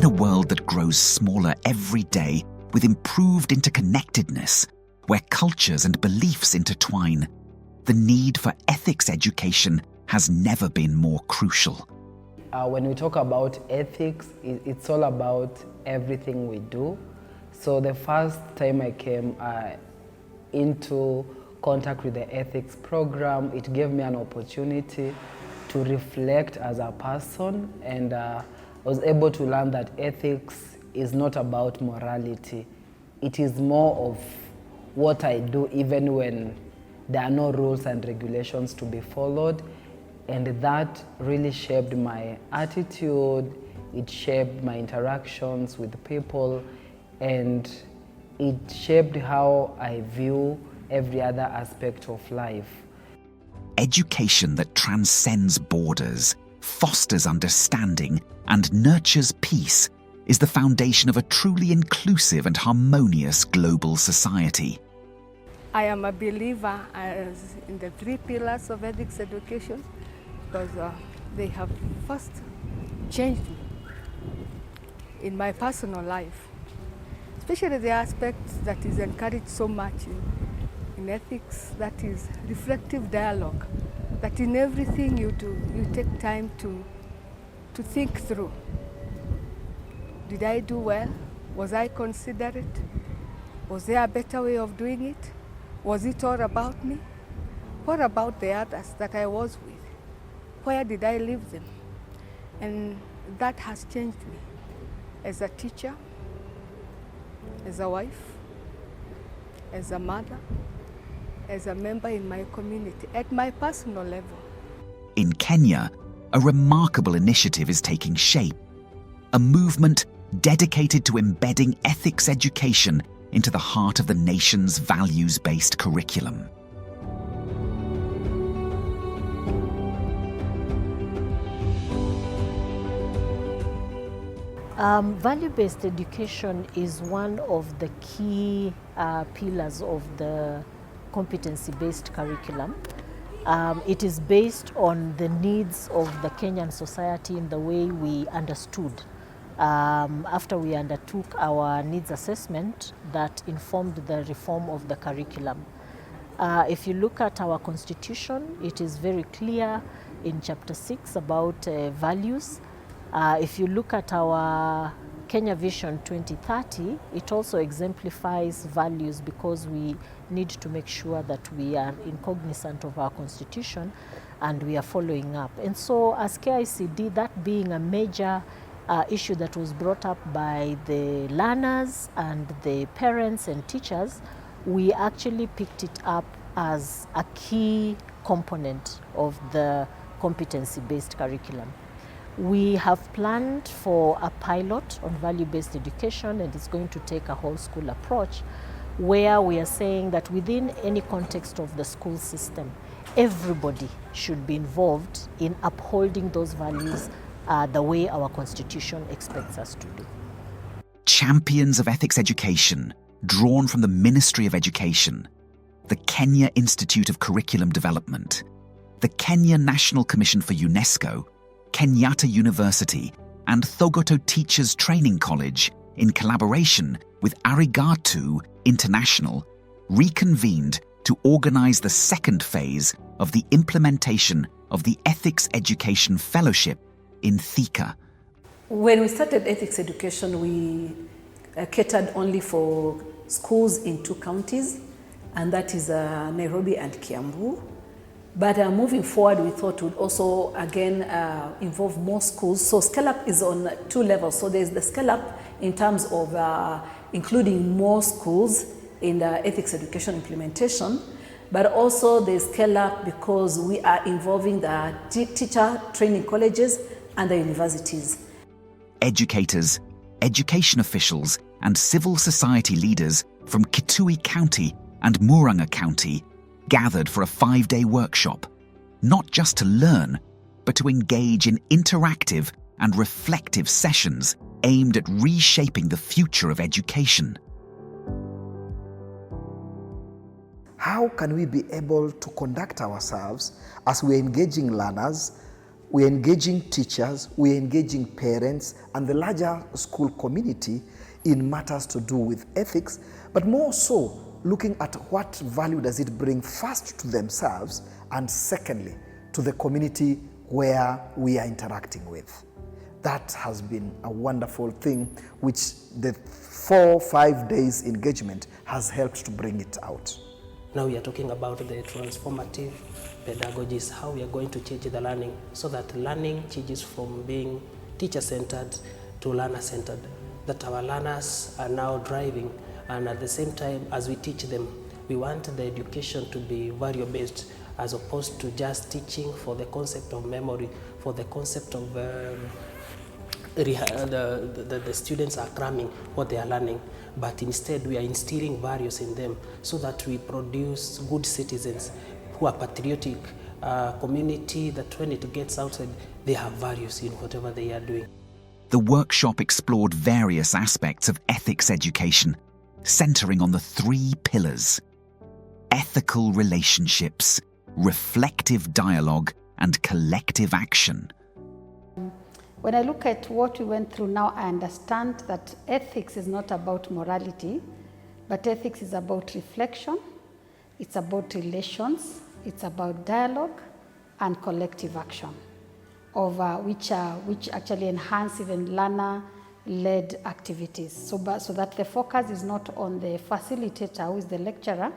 a world that grows smaller every day with improved interconnectedness, where cultures and beliefs intertwine, the need for ethics education has never been more crucial. When we talk about ethics, it's all about everything we do. So the first time I came into contact with the ethics program, it gave me an opportunity to reflect as a person, and I was able to learn that ethics is not about morality. It is more of what I do even when there are no rules and regulations to be followed. And that really shaped my attitude, it shaped my interactions with people, and it shaped how I view every other aspect of life. Education that transcends borders, fosters understanding, and nurtures peace is the foundation of a truly inclusive and harmonious global society. I am a believer in the 3 pillars of ethics education, because they have first changed me in my personal life, especially the aspect that is encouraged so much in ethics, that is reflective dialogue, that in everything you do, you take time to think through. Did I do well? Was I considerate? Was there a better way of doing it? Was it all about me? What about the others that I was with? Where did I leave them? And that has changed me as a teacher, as a wife, as a mother, as a member in my community, at my personal level. In Kenya, a remarkable initiative is taking shape. A movement dedicated to embedding ethics education into the heart of the nation's values-based curriculum. Value-based education is one of the key pillars of the competency-based curriculum. It is based on the needs of the Kenyan society in the way we understood after we undertook our needs assessment that informed the reform of the curriculum. If you look at our constitution, it is very clear in chapter 6 about values. If you look at our Kenya Vision 2030, it also exemplifies values, because we need to make sure that we are cognizant of our constitution and we are following up. And so as KICD, that being a major issue that was brought up by the learners and the parents and teachers, we actually picked it up as a key component of the competency-based curriculum. We have planned for a pilot on value-based education, and it's going to take a whole school approach, where we are saying that within any context of the school system, everybody should be involved in upholding those values the way our constitution expects us to do. Champions of ethics education, drawn from the Ministry of Education, the Kenya Institute of Curriculum Development, the Kenya National Commission for UNESCO, Kenyatta University, and Thogoto Teachers Training College, in collaboration with Arigato International, reconvened to organize the second phase of the implementation of the Ethics Education Fellowship in Thika. When we started ethics education, we catered only for schools in 2 counties, and that is Nairobi and Kiambu. But moving forward, we thought would also again involve more schools. So Scale Up is on 2 levels. So there's the Scale Up in terms of including more schools in the ethics education implementation, but also there's Scale Up because we are involving the teacher training colleges and the universities. Educators, education officials, and civil society leaders from Kitui County and Murang'a County gathered for a 5-day workshop, not just to learn, but to engage in interactive and reflective sessions aimed at reshaping the future of education. How can we be able to conduct ourselves as we're engaging learners we're engaging teachers, we're engaging parents and the larger school community in matters to do with ethics, but more so looking at what value does it bring first to themselves and secondly to the community where we are interacting with. That has been a wonderful thing which the 4-5 days engagement has helped to bring it out. Now we are talking about the transformative pedagogies, how we are going to change the learning so that learning changes from being teacher-centered to learner-centered, that our learners are now driving, and at the same time as we teach them, we want the education to be value-based as opposed to just teaching for the concept of memory, for the concept of the students are cramming what they are learning, but instead we are instilling values in them so that we produce good citizens who are patriotic, community that when it gets outside, they have values in whatever they are doing. The workshop explored various aspects of ethics education, centering on the 3 pillars: ethical relationships, reflective dialogue, and collective action. When I look at what we went through now, I understand that ethics is not about morality, but ethics is about reflection, it's about relations, it's about dialogue and collective action, which actually enhance even learner-led activities. So that the focus is not on the facilitator, who is the lecturer,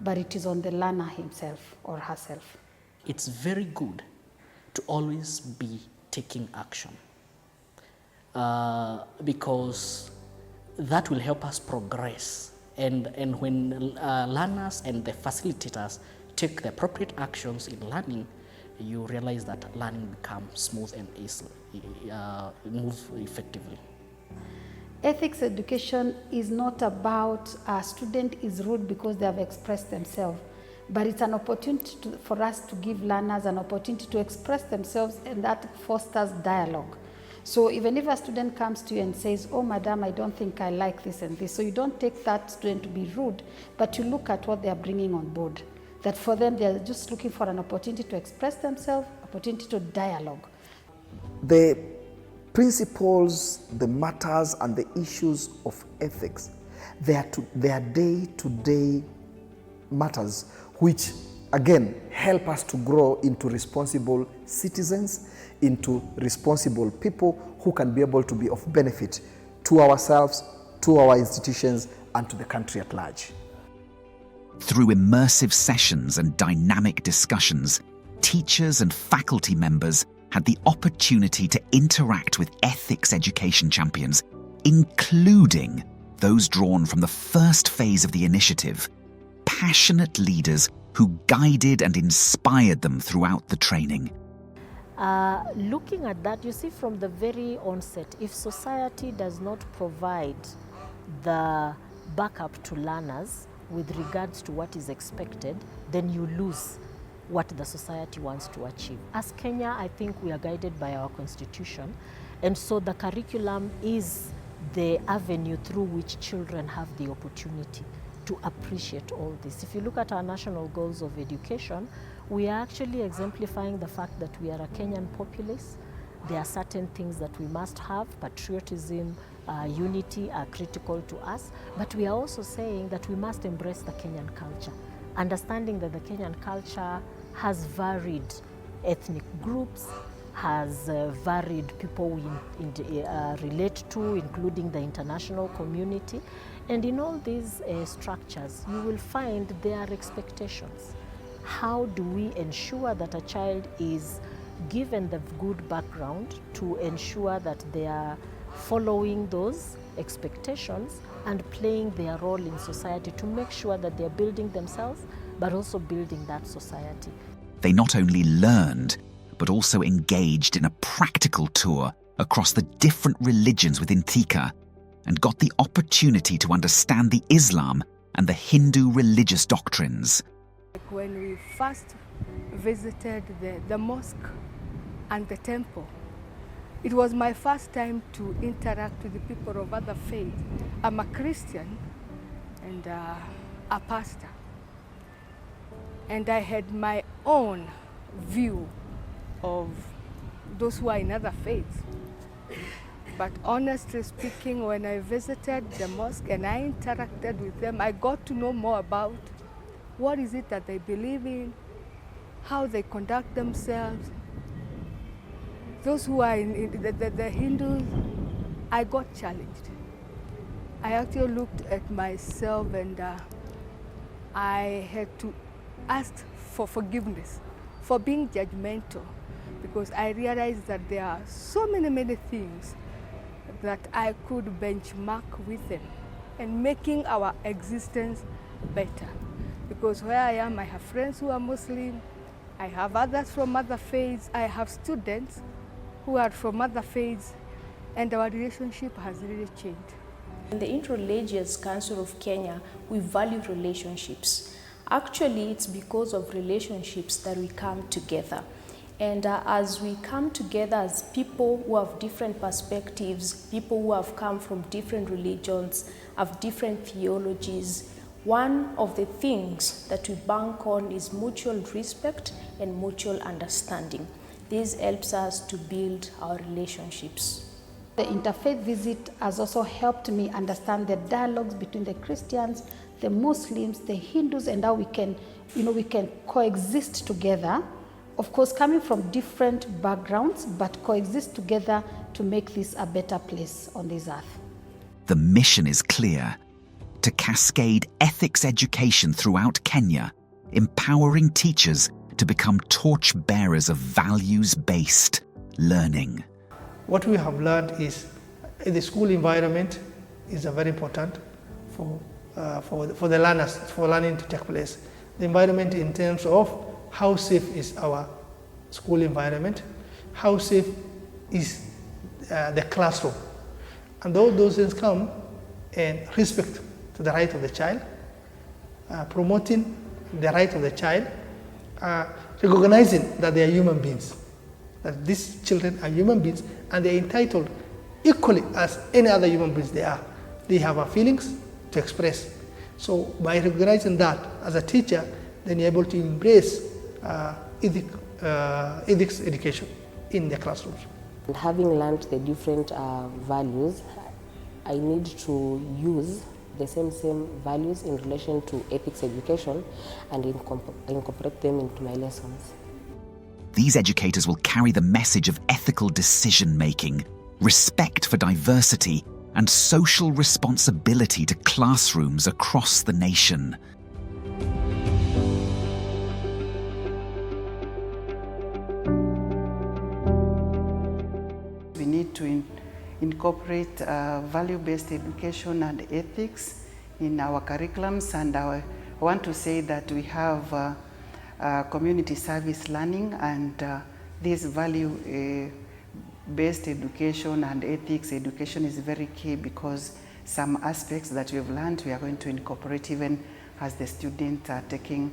but it is on the learner himself or herself. It's very good to always be taking action because that will help us progress. And when learners and the facilitators take the appropriate actions in learning, you realize that learning becomes smooth and easy, moves effectively. Ethics education is not about a student is rude because they have expressed themselves, but it's an opportunity for us to give learners an opportunity to express themselves, and that fosters dialogue. So even if a student comes to you and says, "Oh, madam, I don't think I like this and this," so you don't take that student to be rude, but you look at what they are bringing on board. That for them, they are just looking for an opportunity to express themselves, opportunity to dialogue. The principles, the matters and the issues of ethics, they are day-to-day matters which again help us to grow into responsible citizens, into responsible people who can be able to be of benefit to ourselves, to our institutions and to the country at large. Through immersive sessions and dynamic discussions, teachers and faculty members had the opportunity to interact with ethics education champions, including those drawn from the first phase of the initiative, passionate leaders who guided and inspired them throughout the training. Looking at that, you see from the very onset, if society does not provide the backup to learners with regards to what is expected, then you lose what the society wants to achieve. As Kenya, I think we are guided by our constitution, and so the curriculum is the avenue through which children have the opportunity to appreciate all this. If you look at our national goals of education, we are actually exemplifying the fact that we are a Kenyan populace. There are certain things that we must have. Patriotism, unity are critical to us, but we are also saying that we must embrace the Kenyan culture, understanding that the Kenyan culture has varied ethnic groups, has varied people we relate to, including the international community. And in all these structures, you will find there are expectations. How do we ensure that a child is given the good background to ensure that they are following those expectations and playing their role in society to make sure that they're building themselves, but also building that society. They not only learned, but also engaged in a practical tour across the different religions within Thika and got the opportunity to understand the Islam and the Hindu religious doctrines. When we first visited the mosque and the temple, it was my first time to interact with the people of other faiths. I'm a Christian and a pastor. And I had my own view of those who are in other faiths. But honestly speaking, when I visited the mosque and I interacted with them, I got to know more about what is it that they believe in, how they conduct themselves. Those who are in the Hindus, I got challenged. I actually looked at myself and I had to ask for forgiveness for being judgmental, because I realized that there are so many things that I could benchmark with them and making our existence better. Because where I am, I have friends who are Muslim, I have others from other faiths, I have students who are from other faiths, and our relationship has really changed. In the Interreligious Council of Kenya, we value relationships. Actually, it's because of relationships that we come together. And as we come together as people who have different perspectives, people who have come from different religions, have different theologies, one of the things that we bank on is mutual respect and mutual understanding. This helps us to build our relationships. The interfaith visit has also helped me understand the dialogues between the Christians, the Muslims, the Hindus, and how we can coexist together. Of course, coming from different backgrounds, but coexist together to make this a better place on this earth. The mission is clear: to cascade ethics education throughout Kenya, empowering teachers to become torch-bearers of values-based learning. What we have learned is the school environment is very important for the learners, for learning to take place. The environment in terms of how safe is our school environment, how safe is the classroom. And all those things come and respect to the right of the child, promoting the right of the child, recognizing that they are human beings, that these children are human beings and they are entitled equally as any other human beings they are. They have feelings to express. So by recognizing that as a teacher, then you're able to embrace ethics education in the classrooms. And having learned the different values, I need to use the same values in relation to ethics education and incorporate them into my lessons. These educators will carry the message of ethical decision-making, respect for diversity, and social responsibility to classrooms across the nation. We need to incorporate value-based education and ethics in our curriculums, and I want to say that we have community service learning, and this value-based education and ethics education is very key, because some aspects that we've learned we are going to incorporate even as the students are taking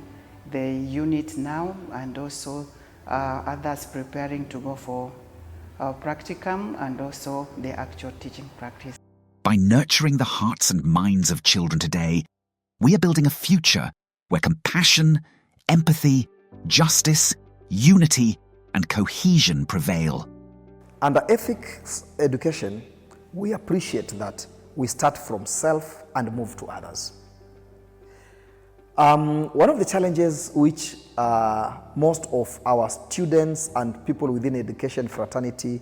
the unit now, and also others preparing to go for practicum and also the actual teaching practice. By nurturing the hearts and minds of children today, we are building a future where compassion, empathy, justice, unity, and cohesion prevail. Under ethics education, we appreciate that we start from self and move to others. One of the challenges which most of our students and people within education fraternity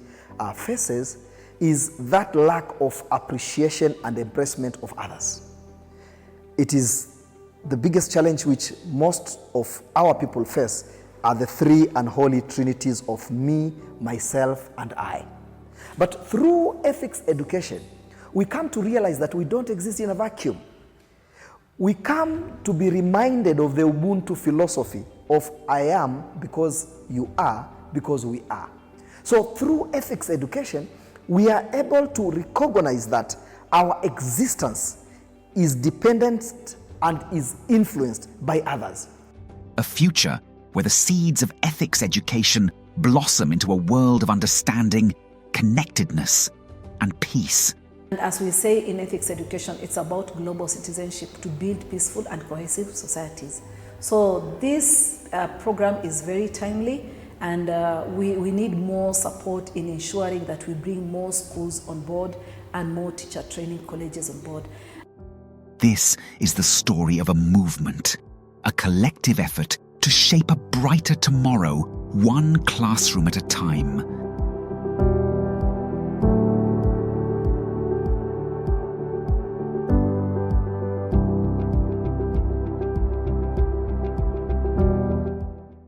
faces is that lack of appreciation and embracement of others. It is the biggest challenge which most of our people face are the three unholy trinities of me, myself, and I. But through ethics education, we come to realize that we don't exist in a vacuum. We come to be reminded of the Ubuntu philosophy of I am because you are because we are. So through ethics education, we are able to recognize that our existence is dependent and is influenced by others. A future where the seeds of ethics education blossom into a world of understanding, connectedness, and peace. And as we say in ethics education, it's about global citizenship to build peaceful and cohesive societies. So this program is very timely, And we need more support in ensuring that we bring more schools on board and more teacher training colleges on board. This is the story of a movement, a collective effort to shape a brighter tomorrow, one classroom at a time.